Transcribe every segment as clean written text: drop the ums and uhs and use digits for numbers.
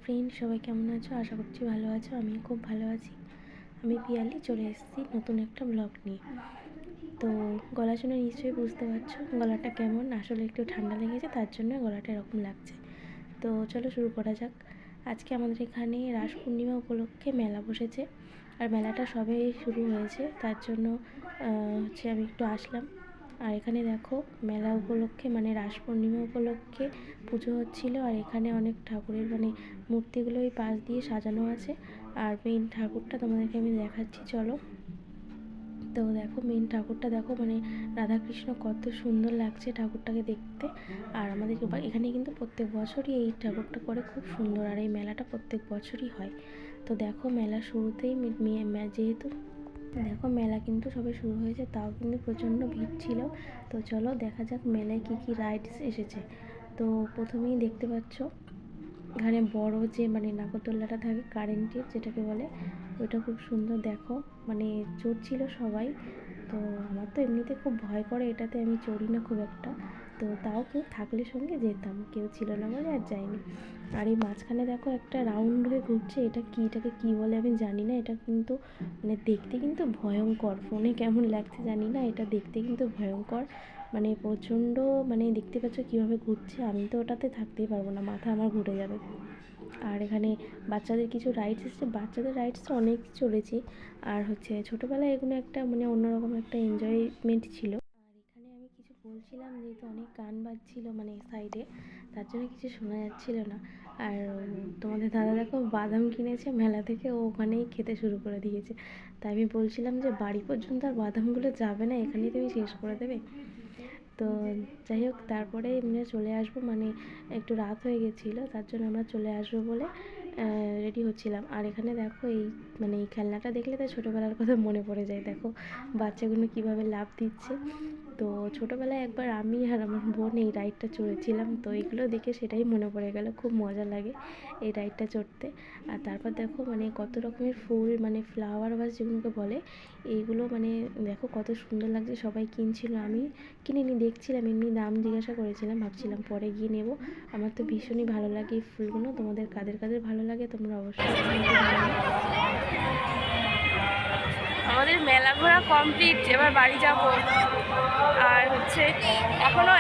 Friend, সবাই কেমন আছো? আশা করছি ভালো আছো। আমি খুব ভালো আছি। আমি পিয়ালি চলে এসেছি নতুন একটা ব্লগ নিয়ে। তো গলা শুনে নিশ্চয়ই বুঝতে পারছো গলাটা কেমন। আসলে একটু ঠান্ডা লেগেছে, তার জন্য গলাটা এরকম লাগছে। তো চলো শুরু করা যাক। আজকে আমাদের এখানে রাস পূর্ণিমা উপলক্ষে মেলা বসেছে, আর মেলাটা সবে শুরু হয়েছে, তার জন্য আমি একটু আসলাম। আর এখানে দেখো মেলা উপলক্ষে মানে রাস পূর্ণিমা উপলক্ষে পুজো হচ্ছিল। আর এখানে অনেক ঠাকুরের মূর্তিগুলো ওই পাশ দিয়ে সাজানো আছে। আর মেন ঠাকুরটা তোমাদেরকে আমি দেখাচ্ছি, চলো। তো দেখো মেন ঠাকুরটা দেখো, রাধাকৃষ্ণ, কত সুন্দর লাগছে ঠাকুরটাকে দেখতে। আর আমাদের এখানে কিন্তু প্রত্যেক বছরই এই ঠাকুরটা করে, খুব সুন্দর। আর এই মেলাটা প্রত্যেক বছরই হয়। তো দেখো মেলা শুরুতেই যেহেতু দেখো মেলা কিন্তু সবে শুরু হয়েছে, তাও কিন্তু প্রচণ্ড ভিড় ছিল। তো চলো দেখা যাক মেলায় কী কী রাইডস এসেছে। তো প্রথমেই দেখতে পাচ্ছ এখানে বড় যে নাগরদোল্লাটা থাকে কারেন্টের, যেটাকে বলে, ওইটা খুব সুন্দর। দেখো চড়ছিল সবাই। তো আমার তো এমনিতে খুব ভয় করে এটাতে, আমি চড়ি না খুব একটা। তো তাও কেউ থাকলে সঙ্গে যেতাম, কেউ ছিল না বলে আর যাইনি। আর এই মাঝখানে দেখো একটা রাউন্ড হয়ে ঘুরছে, এটাকে কী বলে আমি জানি না। এটা কিন্তু দেখতে কিন্তু ভয়ঙ্কর। ফোনে কেমন লাগছে জানি না, এটা দেখতে কিন্তু ভয়ঙ্কর। প্রচণ্ড দেখতে পাচ্ছ কীভাবে ঘুরছে। আমি তো ওটাতে থাকতেই পারবো না, মাথা আমার ঘুরে যাবে। আর এখানে বাচ্চাদের কিছু রাইডস এসেছে, বাচ্চাদের রাইডস তো অনেক চড়েছি। আর ছোটোবেলায় এগুলো একটা অন্যরকম একটা এনজয়মেন্ট ছিল। আর এখানে আমি কিছু বলছিলাম, যেহেতু অনেক গান বাজছিল সাইডে, তার জন্য কিছু শোনা যাচ্ছিল না। আর তোমাদের দাদা দেখো বাদাম কিনেছে মেলা থেকে, ও ওখানেই খেতে শুরু করে দিয়েছে। তাই আমি বলছিলাম যে বাড়ি পর্যন্ত আর বাদামগুলো যাবে না, এখানেই তুমি শেষ করে দেবে। তো যাই হোক, তারপরে আমরা চলে আসবো, একটু রাত হয়ে গেছিলো, তার জন্য আমরা চলে আসবো বলে রেডি হচ্ছিলাম। আর এখানে দেখো এই খেলনাটা দেখলে তো ছোটোবেলার কথা মনে পড়ে যায়। দেখো বাচ্চাগুলো কীভাবে লাফ দিচ্ছে। তো ছোটোবেলায় একবার আমি আর আমার বোন এই রাইডটা চড়েছিলাম, তো এগুলো দেখে সেটাই মনে পড়ে গেল। খুব মজা লাগে এই রাইডটা চড়তে। আর তারপর দেখো কত রকমের ফুল, ফ্লাওয়ার বাস যেগুলোকে বলে, এইগুলো দেখো কত সুন্দর লাগছে। সবাই কিনছিল, আমি কিনিনি, দেখছিলাম, এমনি দাম জিজ্ঞাসা করেছিলাম, ভাবছিলাম পরে গিয়ে নেব। আমার তো ভীষণই ভালো লাগে এই ফুলগুলো। তোমাদের কাদের কাদের ভালো লাগে তোমরা অবশ্যই আমাদের মেলা ঘোরা কমপ্লিট, এবার বাড়ি যাব। আর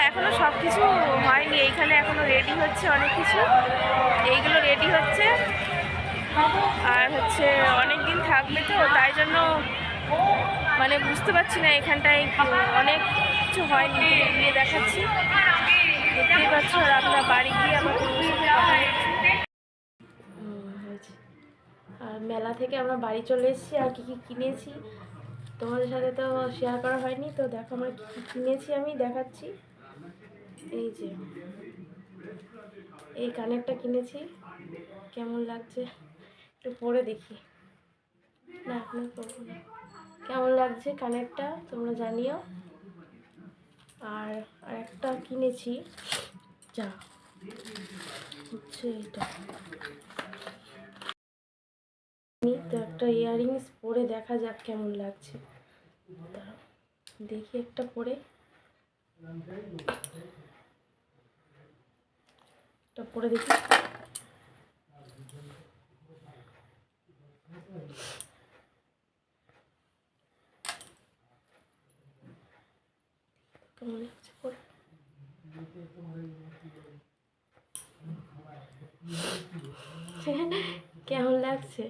এখনো সব কিছু হয়নি, এইখানে এখনো রেডি হচ্ছে অনেক কিছু, এইগুলো রেডি হচ্ছে। আর অনেক দিন থাকবে তো, তাই জন্য বুঝতে পারছি না এখানটায় অনেক কিছু হয়নি। গিয়ে দেখাচ্ছি, দেখতেই পাচ্ছ। আর আমরা বাড়ি গিয়ে আমার হয়েছে। আর মেলা থেকে আমরা বাড়ি চলে এসেছি। আর কী কী কিনেছি তোমাদের সাথে তো শেয়ার করা হয়নি। তো দেখো আমরা কী কী কিনেছি আমি দেখাচ্ছি। এই যে এই কানেরটা কিনেছি, কেমন লাগছে একটু পরে দেখি। না এখন করবো না। কেমন লাগছে কানেরটা তোমরা জানিও। আর একটা কিনেছি, যা এটা, তো একটা ইয়াররিংস পরে দেখা যাক কেমন লাগছে। দেখি একটা পরে, দেখি। কেমন লাগছে পরে? কেমন লাগছে?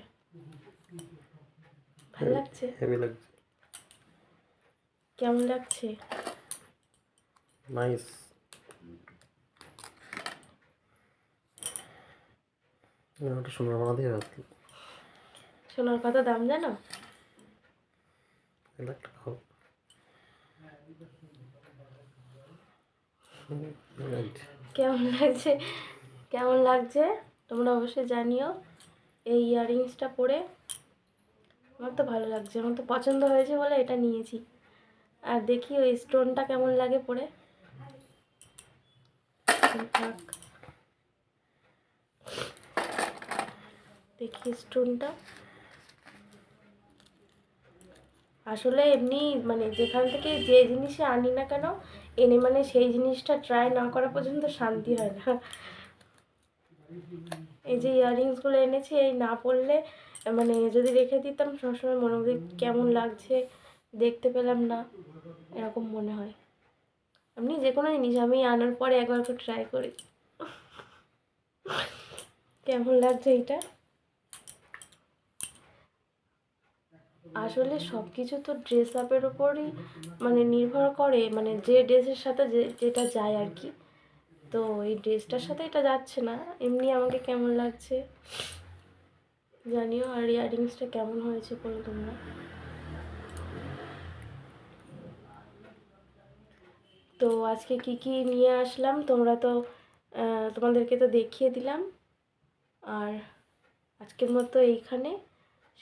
ভালো লাগছে? কেমন লাগছে? নাইস। সোনার কত দাম জানো? কেমন লাগছে? কেমন লাগছে তোমরা অবশ্যই জানিও। এই ইয়াররিংসটা পরে আমার তো ভালো লাগছে, আমার তো পছন্দ হয়েছে বলে এটা নিয়েছি। আর দেখি ওই স্টোনটা কেমন লাগে পরে। দেখি স্টোনটা। আসলে এমনি যেখান থেকে যে জিনিসে আনি না কেন এনে সেই জিনিসটা ট্রাই না করা পর্যন্ত শান্তি হয় না। এই যে ইয়াররিংসগুলো এনেছি, এই না পরলে মানে যদি রেখে দিতাম সবসময় মনে হতো কেমন লাগছে, দেখতে পেলাম না, এরকম মনে হয়। এমনি যে কোনো জিনিস আমি আনার পরে একবার করে ট্রাই করি কেমন লাগছে এইটা। আসলে সব কিছু তো ড্রেস আপের উপরই মানে নির্ভর করে, মানে যে ড্রেসের সাথে যেটা যায় আর কি। তো এই ড্রেসটার সাথে এটা যাচ্ছে না, এমনি আমাকে কেমন লাগছে জানিও। আর ইয়াররিংসটা কেমন হয়েছে বলো তোমরা। তো আজকে কি কি নিয়ে আসলাম তোমরা তো তোমাদেরকে তো দেখিয়ে দিলাম। আর আজকের মতো এইখানে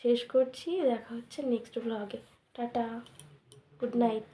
শেষ করছি, দেখা হচ্ছে নেক্সট ব্লগে। Tata, good night.